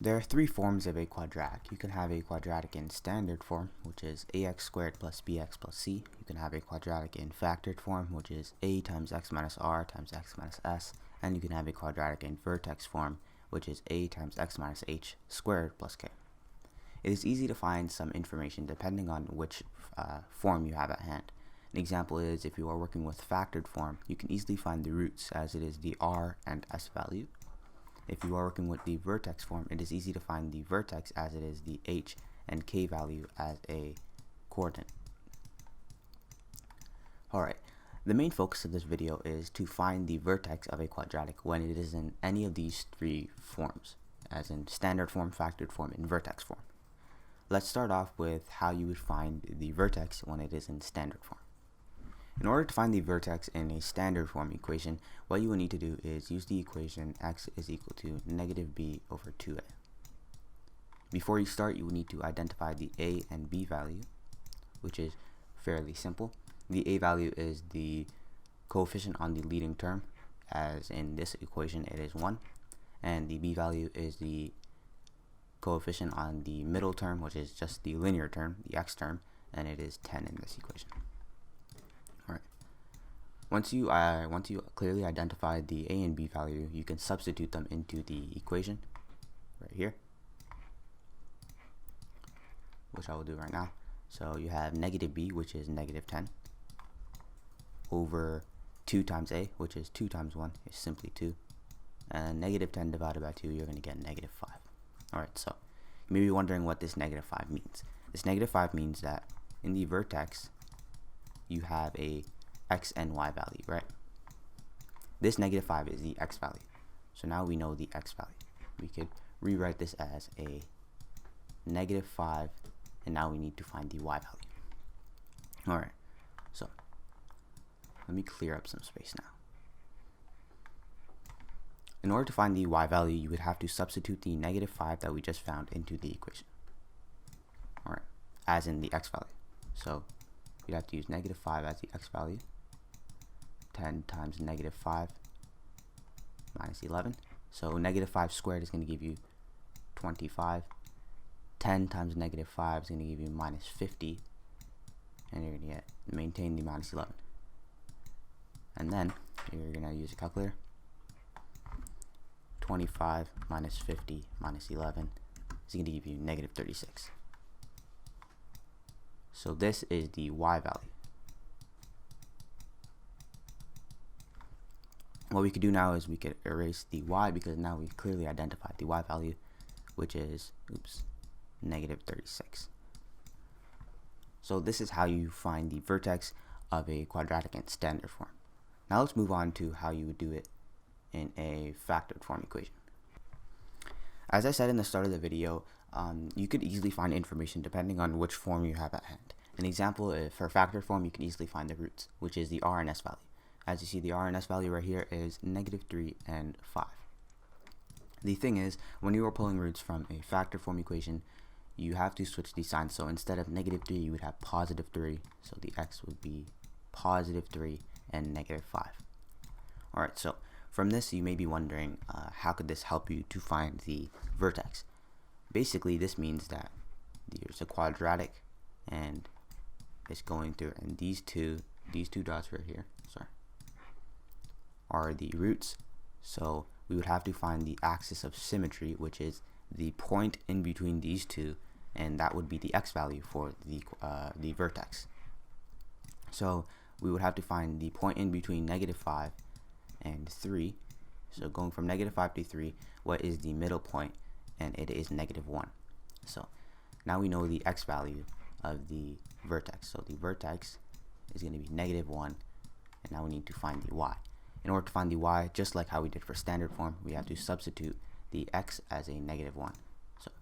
There are three forms of a quadratic. You can have a quadratic in standard form, which is ax squared plus bx plus c. You can have a quadratic in factored form, which is a times x minus r times x minus s. And you can have a quadratic in vertex form, which is a times x minus h squared plus k. It is easy to find some information depending on which form you have at hand. An example is if you are working with factored form, you can easily find the roots as it is the r and s value. If you are working with the vertex form, it is easy to find the vertex as it is the h and k value as a coordinate. Alright, the main focus of this video is to find the vertex of a quadratic when it is in any of these three forms, as in standard form, factored form, and vertex form. Let's start off with how you would find the vertex when it is in standard form. In order to find the vertex in a standard form equation, what you will need to do is use the equation x is equal to negative b over 2a. Before you start, you will need to identify the a and b value, which is fairly simple. The a value is the coefficient on the leading term, as in this equation it is 1, and the b value is the coefficient on the middle term, which is just the linear term, the x term, and it is 10 in this equation. Once you clearly identify the a and b value, you can substitute them into the equation right here, which I will do right now. So you have negative b, which is negative 10, over 2 times a, which is 2 times 1 is simply 2, and negative 10 divided by 2, you're going to get negative 5. Alright, so you may be wondering what this negative 5 means. This negative 5 means that in the vertex, you have a x and y value, right? This negative 5 is the x value. So now we know the x value. We could rewrite this as a negative 5, and now we need to find the y value. Alright, so let me clear up some space now. In order to find the y value, you would have to substitute the negative 5 that we just found into the equation. Alright, as in the x value. So you'd have to use negative 5 as the x value. 10 times negative 5 minus 11. So negative 5 squared is going to give you 25. 10 times negative 5 is going to give you minus 50. And you're going to maintain the minus 11. And then you're going to use a calculator. 25 minus 50 minus 11 is going to give you negative 36. So this is the y value. What we could do now is we could erase the y because now we've clearly identified the y value, which is, negative 36. So this is how you find the vertex of a quadratic in standard form. Now let's move on to how you would do it in a factored form equation. As I said in the start of the video, you could easily find information depending on which form you have at hand. An example, for factored form, you can easily find the roots, which is the r and s value. As you see, the r and s value right here is negative 3 and 5. The thing is, when you are pulling roots from a factored form equation, you have to switch the signs. So instead of negative 3, you would have positive 3. So the x would be positive 3 and negative 5. Alright, so from this, you may be wondering, how could this help you to find the vertex? Basically, this means that there's a quadratic and it's going through, and these two dots right here, are the roots. So we would have to find the axis of symmetry, which is the point in between these two, and that would be the x value for the vertex. So we would have to find the point in between negative 5 and 3. So going from negative 5 to 3, what is the middle point? And it is negative 1. So now we know the x value of the vertex. So the vertex is going to be negative 1, and now we need to find the y. In order to find the y, just like how we did for standard form, we have to substitute the x as a negative 1. So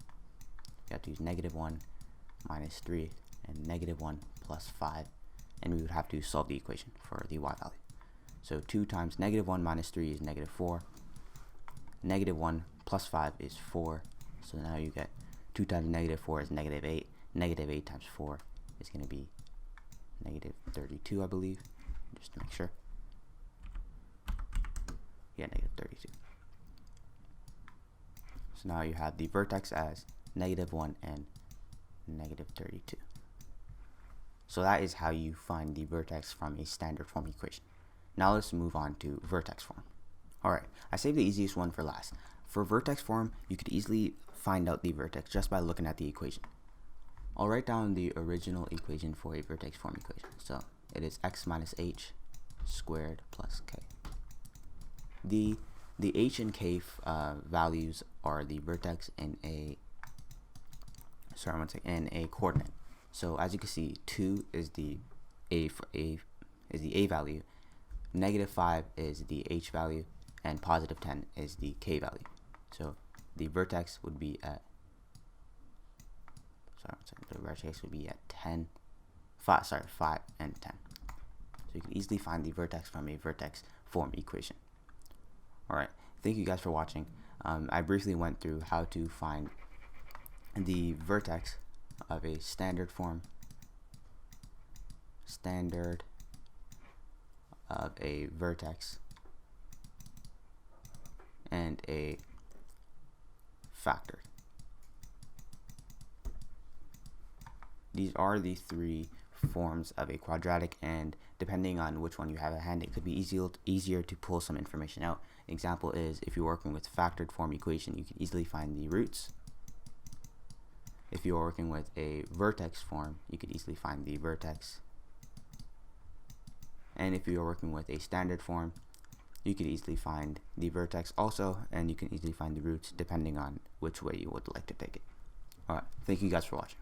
we have to use negative 1 minus 3 and negative 1 plus 5, and we would have to solve the equation for the y value. So 2 times negative 1 minus 3 is negative 4. Negative 1 plus 5 is 4. So now you get 2 times negative 4 is negative 8. Negative 8 times 4 is going to be negative 32, I believe, just to make sure. Yeah, negative 32. So now you have the vertex as -1 and -32. So that is how you find the vertex from a standard form equation. Now let's move on to vertex form. Alright, I saved the easiest one for last. For vertex form, you could easily find out the vertex just by looking at the equation. I'll write down the original equation for a vertex form equation. So it is x minus h squared plus k. The h and k values are the vertex in a coordinate. So as you can see, 2 is the a value, -5 is the h value, and +10 is the k value. So the vertex would be at 5 and 10. So you can easily find the vertex from a vertex form equation. Alright, thank you guys for watching. I briefly went through how to find the vertex of a standard of a vertex and a factor. These are the 3 forms of a quadratic, and depending on which one you have at hand, it could be easier to pull some information out. An example is if you're working with factored form equation, you can easily find the roots. If you're working with a vertex form, you could easily find the vertex. And if you're working with a standard form, you could easily find the vertex also, and you can easily find the roots depending on which way you would like to take it. Alright, thank you guys for watching.